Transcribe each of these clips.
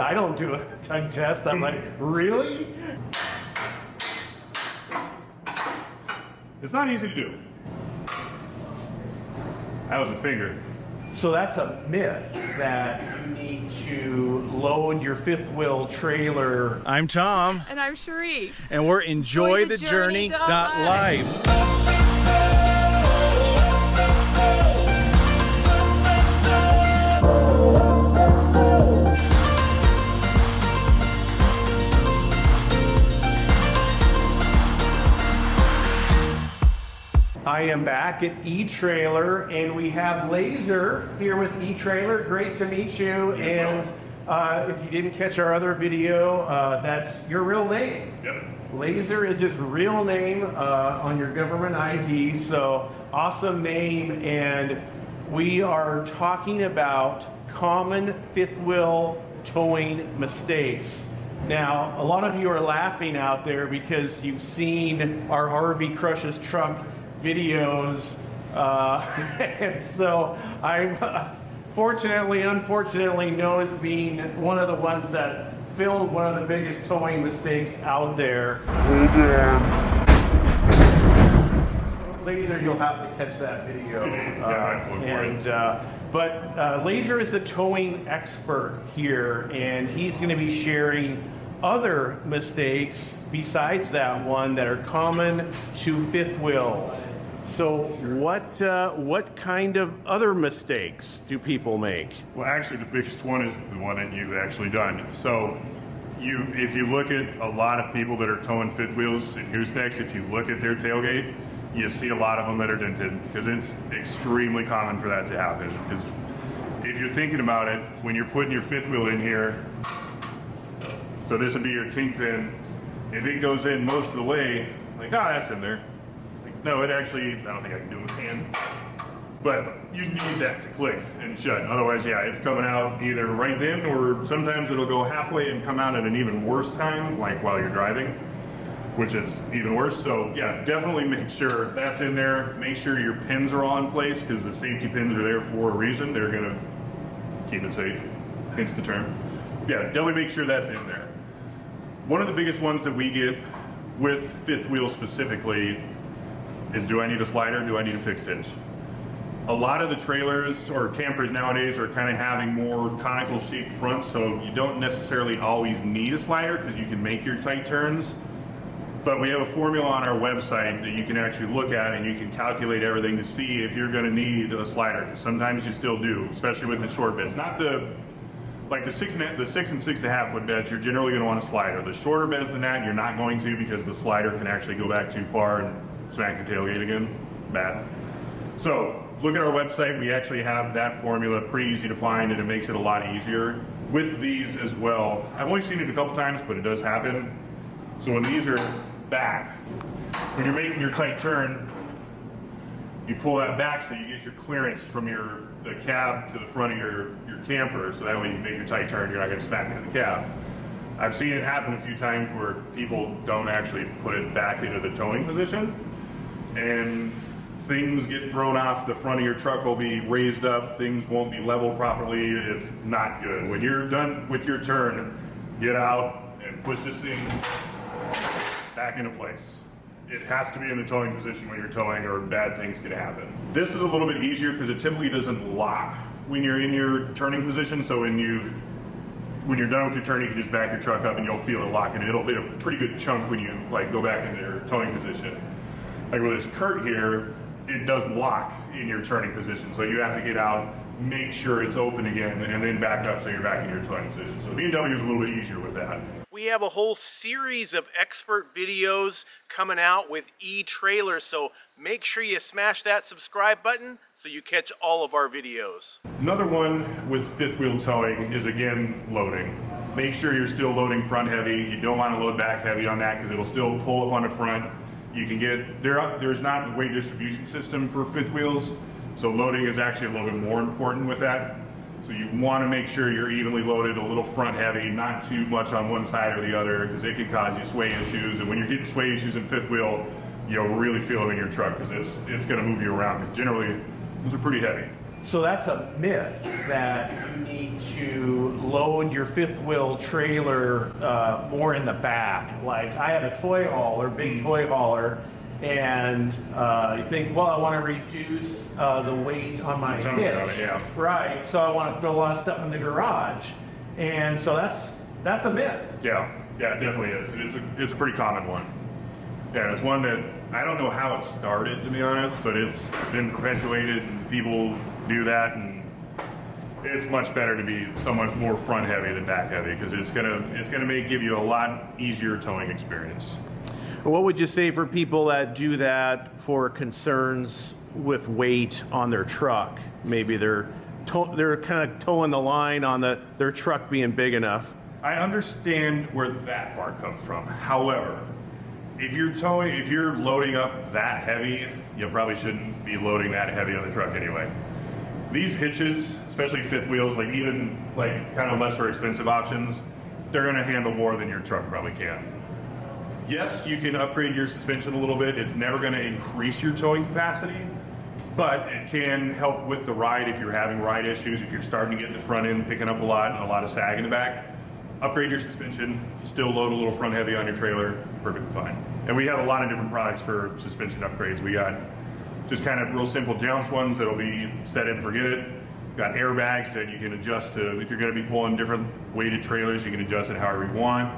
I don't do a tongue test. I'm like, really? It's not easy to do. That was a finger. So that's a myth that you need to load your fifth wheel trailer. I'm Tom. And I'm Cheri. And we're EnjoyTheJourney.Life. I am back at E-Trailer, and we have Laser here with E-Trailer. Great to meet you. And if you didn't catch our other video, that's your real name. Yep. Laser is his real name on your government ID, so awesome name. And we are talking about common fifth wheel towing mistakes. Now, a lot of you are laughing out there because you've seen our RV Crushes truck videos, and so I'm unfortunately known as being one of the ones that filmed one of the biggest towing mistakes out there. Laser, you'll have to catch that video. But Laser is the towing expert here, and he's going to be sharing other mistakes besides that one that are common to fifth wheels. So what kind of other mistakes do people make? Well, actually, the biggest one is the one that you've actually done. So if you look at a lot of people that are towing fifth wheels and goosenecks, if you look at their tailgate, you see a lot of them that are dented, because it's extremely common for that to happen. Because if you're thinking about it, when you're putting your fifth wheel in here, so this would be your kingpin. If it goes in most of the way, like, oh, that's in there. Like, no, it actually, I don't think I can do it with hand. But you need that to click and shut. Otherwise, yeah, it's coming out either right then, or sometimes it'll go halfway and come out at an even worse time, like while you're driving, which is even worse. So yeah, definitely make sure that's in there. Make sure your pins are all in place, because the safety pins are there for a reason. They're gonna keep it safe, hence the term. Yeah, definitely make sure that's in there. One of the biggest ones that we get with fifth wheel specifically is, do I need a slider? Do I need a fixed hitch? A lot of the trailers or campers nowadays are kind of having more conical shaped fronts, so you don't necessarily always need a slider because you can make your tight turns. But we have a formula on our website that you can actually look at, and you can calculate everything to see if you're going to need a slider, because sometimes you still do, especially with the short beds. Not like the 6 and 6.5 foot beds, you're generally going to want a slider. The shorter beds than that, you're not going to, because the slider can actually go back too far and smack your tailgate again. Bad. So look at our website. We actually have that formula, pretty easy to find, and it makes it a lot easier. With these as well, I've only seen it a couple times, but it does happen. So when these are back, when you're making your tight turn, you pull that back so you get your clearance from the cab to the front of your camper, so that way you make your tight turn, you're not going to smack into the cab. I've seen it happen a few times where people don't actually put it back into the towing position, and things get thrown off. The front of your truck will be raised up, things won't be leveled properly. It's not good. When you're done with your turn, get out and push this thing back into place. It has to be in the towing position when you're towing, or bad things can happen. This is a little bit easier because it typically doesn't lock when you're in your turning position. So when you're done with your turn, you can just back your truck up and you'll feel it locking. It'll hit a pretty good chunk when you go back into your towing position. Like with this Kurt here, it does lock in your turning position. So you have to get out, make sure it's open again, and then back up so you're back in your towing position. So BMW is a little bit easier with that. We have a whole series of expert videos coming out with E-Trailer, so make sure you smash that subscribe button so you catch all of our videos. Another one with fifth wheel towing is, again, loading. Make sure you're still loading front heavy. You don't want to load back heavy on that because it'll still pull up on the front. You can get, there's not a weight distribution system for fifth wheels, so loading is actually a little bit more important with that. So you want to make sure you're evenly loaded, a little front heavy, not too much on one side or the other, because it can cause you sway issues. And when you're getting sway issues in fifth wheel, you'll really feel it in your truck, because it's going to move you around, because generally those are pretty heavy. So that's a myth that you need to load your fifth wheel trailer more in the back. Like I have a toy hauler, big toy hauler, and you think, well, I want to reduce the weight on my Tell me hitch, about it, yeah. right? So I want to throw a lot of stuff in the garage, and so that's a myth. Yeah, it definitely is. It's a pretty common one. Yeah, it's one that I don't know how it started, to be honest, but it's been perpetuated and people do that, and it's much better to be somewhat more front heavy than back heavy because it's gonna give you a lot easier towing experience. What would you say for people that do that for concerns with weight on their truck? Maybe they're kind of towing the line on their truck being big enough. I understand where that part comes from. However, if you're loading up that heavy, you probably shouldn't be loading that heavy on the truck anyway. These hitches, especially fifth wheels, like even like kind of lesser expensive options, they're going to handle more than your truck probably can. Yes, you can upgrade your suspension a little bit. It's never going to increase your towing capacity, but it can help with the ride if you're having ride issues, if you're starting to get in the front end, picking up a lot and a lot of sag in the back. Upgrade your suspension, still load a little front heavy on your trailer, perfectly fine. And we have a lot of different products for suspension upgrades. We got just kind of real simple jounce ones that'll be set it and forget it. We've got airbags that you can adjust to, if you're gonna be pulling different weighted trailers, you can adjust it however you want.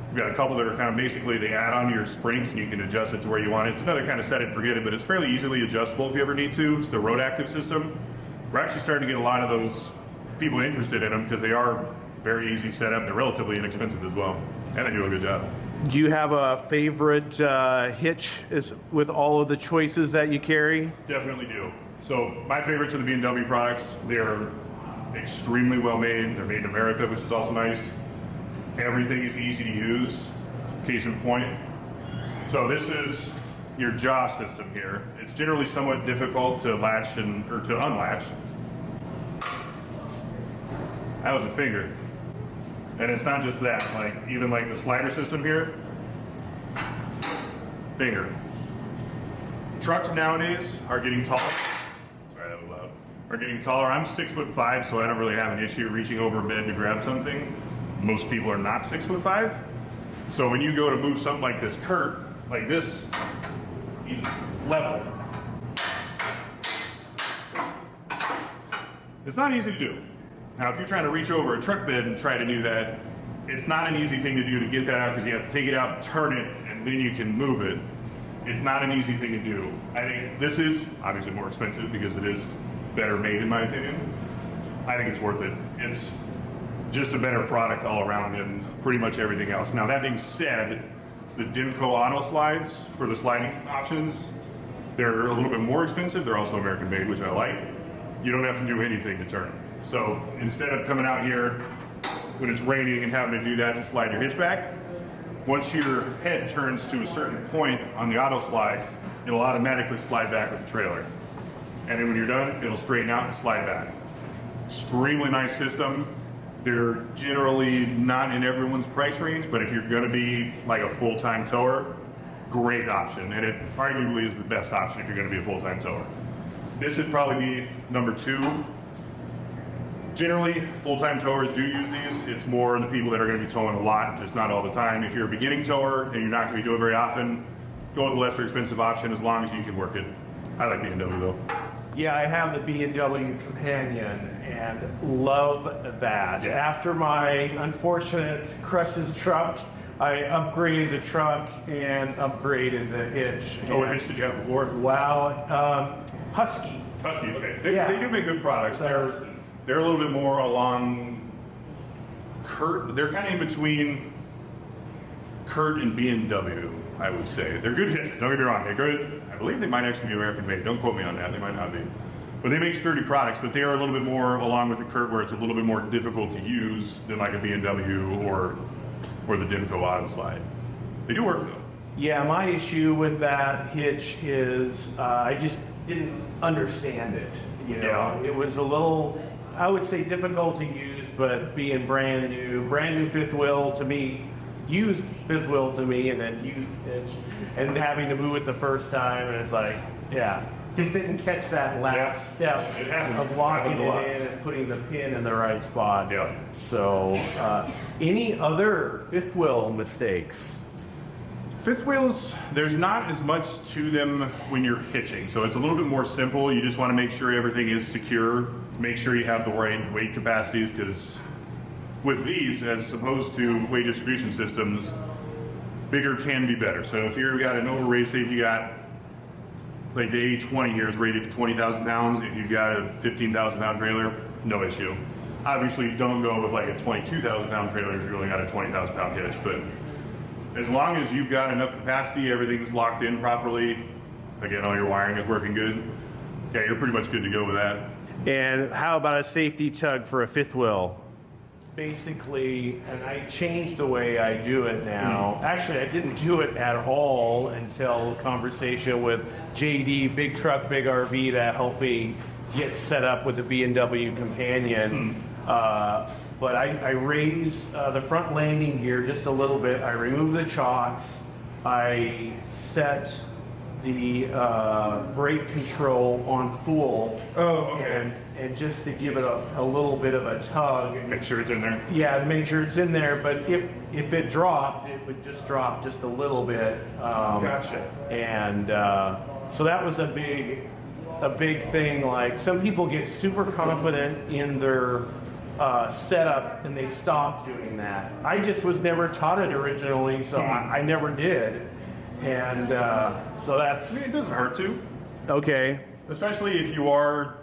We've got a couple that are kind of basically they add on to your springs and you can adjust it to where you want it. It's another kind of set it and forget it, but it's fairly easily adjustable if you ever need to. It's the road active system. We're actually starting to get a lot of those people interested in them because they are very easy setup. They're relatively inexpensive as well, and they do a good job. Do you have a favorite hitch with all of the choices that you carry? Definitely do. So my favorites are the B&W products. They're extremely well made. They're made in America, which is also nice. Everything is easy to use. Case in point. So this is your jaw system here. It's generally somewhat difficult to latch or to unlatch. That was a finger. And it's not just that, like even like the slider system here, finger. Trucks nowadays are getting taller. Sorry, that was loud. Are getting taller. I'm 6'5", so I don't really have an issue reaching over a bed to grab something. Most people are not 6'5". So when you go to move something like this curt, like this, level. It's not easy to do. Now, if you're trying to reach over a truck bed and try to do that, it's not an easy thing to do to get that out because you have to take it out, turn it, and then you can move it. It's not an easy thing to do. I think this is obviously more expensive because it is better made in my opinion. I think it's worth it. It's just a better product all around than pretty much everything else. Now, that being said, the Dimco auto slides for the sliding options, they're a little bit more expensive. They're also American made, which I like. You don't have to do anything to turn. So instead of coming out here when it's raining and having to do that to slide your hitch back, once your head turns to a certain point on the auto slide, it'll automatically slide back with the trailer. And then when you're done, it'll straighten out and slide back. Extremely nice system. They're generally not in everyone's price range, but if you're gonna be like a full-time tower, great option. And it arguably is the best option if you're gonna be a full-time tower. This would probably be number 2. Generally, full-time towers do use these. It's more the people that are going to be towing a lot, just not all the time. If you're a beginning tower and you're not going to be doing it very often, go with the lesser expensive option as long as you can work it. I like B&W though. Yeah, I have the B&W Companion and love that. Yeah. After my unfortunate crushes truck, I upgraded the truck and upgraded the hitch. Oh, what hitch did you have before? Wow, Husky. Husky, okay. They do make good products. They're a little bit more along Curt. They're kind of in between Curt and B&W, I would say. They're good hitches, don't get me wrong. They're good. I believe they might actually be American made. Don't quote me on that. They might not be. But they make sturdy products, but they are a little bit more along with the Curt where it's a little bit more difficult to use than like a B&W or the Dimco auto slide. They do work though. Yeah, my issue with that hitch is I just didn't understand it. You know, Yeah. It was a little, I would say, difficult to use, but being brand new fifth wheel to me, used fifth wheel to me, and then used hitch, and having to move it the first time, and it's like, yeah. Just didn't catch that last step It happens. of locking Happens a lot. it in and putting the pin in the right spot. Yeah. So, any other fifth wheel mistakes? Fifth wheels, there's not as much to them when you're hitching. So it's a little bit more simple. You just want to make sure everything is secure. Make sure you have the right weight capacities, because with these, as opposed to weight distribution systems, bigger can be better. So if you've got an overrated, say if you got like the A20 here is rated to 20,000 pounds. If you've got a 15,000 pound trailer, no issue. Obviously, don't go with like a 22,000 pound trailer if you only got a 20,000 pound hitch. But as long as you've got enough capacity, everything's locked in properly, again, all your wiring is working good, yeah, you're pretty much good to go with that. And how about a safety tug for a fifth wheel? Basically, and I changed the way I do it now. Actually, I didn't do it at all until conversation with JD, Big Truck, Big RV, that helped me get set up with the B&W Companion. But I raised the front landing gear just a little bit. I removed the chocks. I set the brake control on full. Oh, okay. And just to give it a little bit of a tug. Make sure it's in there. Yeah, make sure it's in there. But if it dropped, it would just drop just a little bit. Gotcha. And so that was a big thing. Like, some people get super confident in their setup and they stop doing that. I just was never taught it originally, so I never did. And so that's... I mean, it doesn't hurt to. Okay. Especially if you are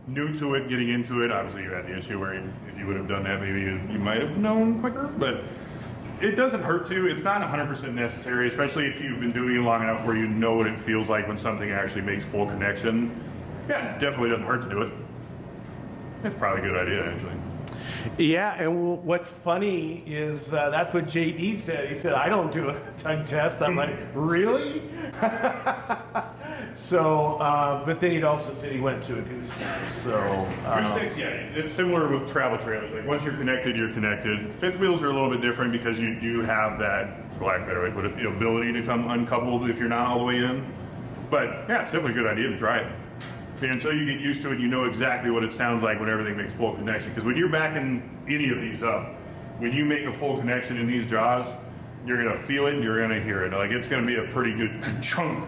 new to it, getting into it. Obviously, you had the issue where if you would have done that, maybe you might have known quicker. But it doesn't hurt to. It's not 100% necessary, especially if you've been doing it long enough where you know what it feels like when something actually makes full connection. Yeah, it definitely doesn't hurt to do it. It's probably a good idea, actually. Yeah, and what's funny is that's what JD said. He said, I don't do a tug test. I'm like, really? So, but then he'd also said he went to a Gooseneck. So, Goosenecks, yeah, it's similar with travel trailers. Like, once you're connected. Fifth wheels are a little bit different because you do have that, for lack of a better way, but the ability to come uncoupled if you're not all the way in. But yeah, it's definitely a good idea to try it. I mean, until you get used to it, you know exactly what it sounds like when everything makes full connection. Because when you're backing any of these up, when you make a full connection in these jaws, you're gonna feel it and you're gonna hear it. Like, it's gonna be a pretty good chunk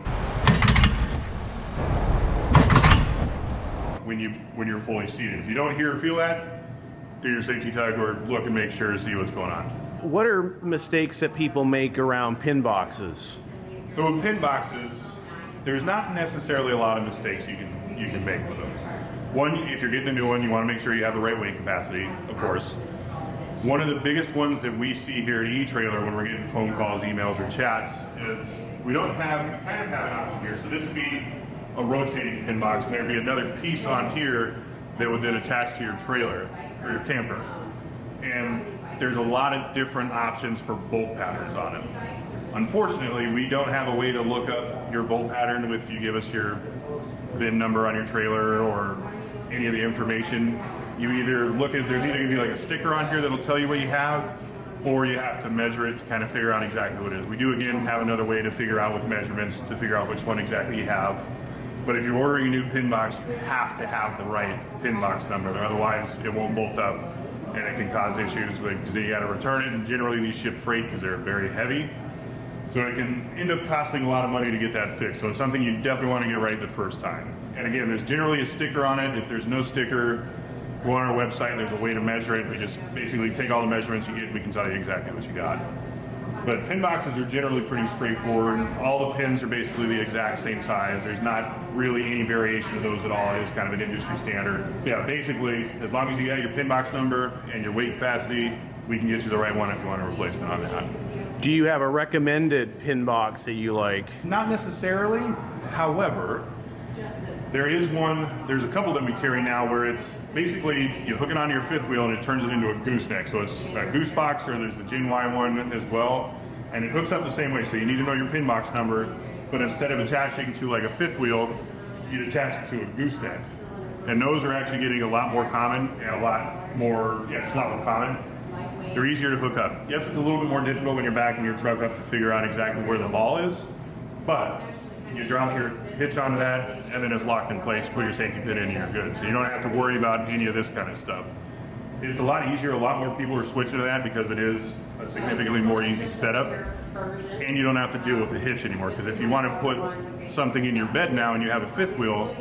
when you're fully seated. If you don't hear or feel that, do your safety tug or look and make sure to see what's going on. what are mistakes that people make around pin boxes? So with pin boxes, there's not necessarily a lot of mistakes you can make with them. One, if you're getting a new one, you want to make sure you have the right weight capacity, of course. One of the biggest ones that we see here at eTrailer when we're getting phone calls, emails, or chats is we kind of have an option here. So this would be a rotating pin box, and there'd be another piece on here that would then attach to your trailer or your camper. And there's a lot of different options for bolt patterns on it. Unfortunately, we don't have a way to look up your bolt pattern if you give us your VIN number on your trailer or any of the information. You either look at, there's either going to be like a sticker on here that'll tell you what you have, or you have to measure it to kind of figure out exactly what it is. We do, again, have another way to figure out with measurements to figure out which one exactly you have. But if you're ordering a new pin box, you have to have the right pin box number. Otherwise, it won't bolt up, and it can cause issues because you got to return it. And generally, these ship freight because they're very heavy. So it can end up costing a lot of money to get that fixed. So it's something you definitely want to get right the first time. And again, there's generally a sticker on it. If there's no sticker, go on our website, there's a way to measure it. We just basically take all the measurements you get, we can tell you exactly what you got. But pin boxes are generally pretty straightforward. All the pins are basically the exact same size. There's not really any variation of those at all. It is kind of an industry standard. Yeah, basically, as long as you got your pin box number and your weight capacity, we can get you the right one if you want a replacement on that. Do you have a recommended pin box that you like? Not necessarily. However, there's a couple that we carry now where it's basically you hook it onto your fifth wheel and it turns it into a gooseneck. So it's a goose box, or there's the Gen Y one as well. And it hooks up the same way. So you need to know your pin box number, but instead of attaching to like a fifth wheel, you'd attach it to a gooseneck. And those are actually getting a lot more common and it's a lot more common. They're easier to hook up. Yes, it's a little bit more difficult when you're backing your truck up to figure out exactly where the ball is, but you drop your hitch onto that, and then it's locked in place. Put your safety pin in, and you're good. So you don't have to worry about any of this kind of stuff. It's a lot easier. A lot more people are switching to that because it is a significantly more easy setup, and you don't have to deal with the hitch anymore. Because if you want to put something in your bed now and you have a fifth wheel,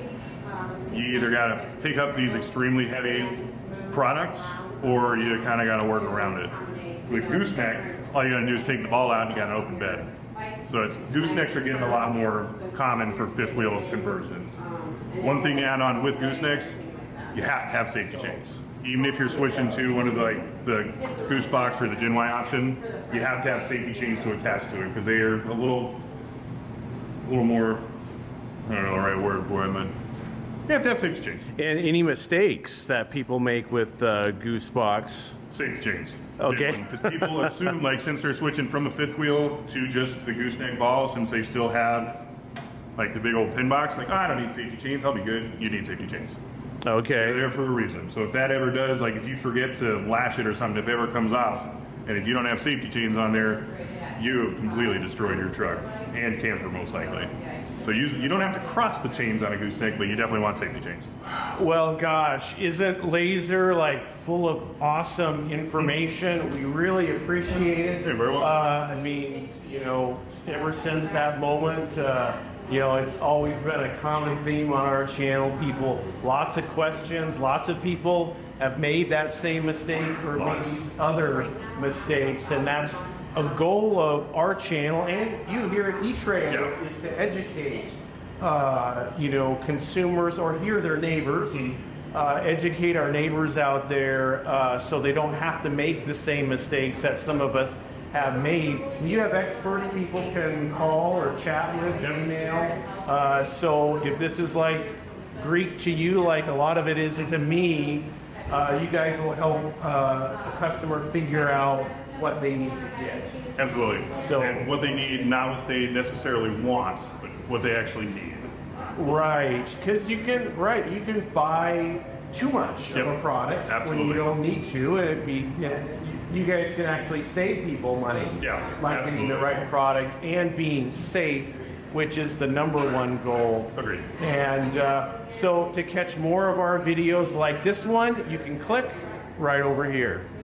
you either got to pick up these extremely heavy products, or you kind of got to work around it. With Gooseneck, all you got to do is take the ball out and you got an open bed. So Goosenecks are getting a lot more common for fifth wheel conversions. One thing to add on with Goosenecks, you have to have safety chains. Even if you're switching to one of the Goose Box or the Gen Y option, you have to have safety chains to attach to it because they are a little more, I don't know the right word for it, but you have to have safety chains. And any mistakes that people make with Goose Box? Safety chains. Okay. Because people assume, like, since they're switching from the fifth wheel to just the gooseneck ball, since they still have like the big old pin box, like, oh, I don't need safety chains, I'll be good. You need safety chains. They're Okay. there for a reason. So if that ever does, like if you forget to lash it or something, if it ever comes off, and if you don't have safety chains on there, you have completely destroyed your truck and camper most likely. So you don't have to cross the chains on a gooseneck, but you definitely want safety chains. Well, gosh, isn't Laser like full of awesome information? We really appreciate it. You're very welcome. I mean, you know, ever since that moment, you know, it's always been a common theme on our channel. People, lots of questions, lots of people have made that same mistake or maybe other mistakes, and that's a goal of our channel and you here at E-Trade is to educate, you know, consumers or hear their neighbors, educate our neighbors out there so they don't have to make the same mistakes that some of us have made. You have experts people can call or chat with, email. So if this is like Greek to you, like a lot of it is to me, you guys will help a customer figure out what they need to get. Absolutely. So- And what they need, not what they necessarily want, but what they actually need. Right, because you can buy too much of a product when you Absolutely. don't need to, and it'd be, you guys can actually save people money Yeah, by getting the absolutely. right product and being safe, which is the #1 goal. Agreed. And so to catch more of our videos like this one, you can click right over here.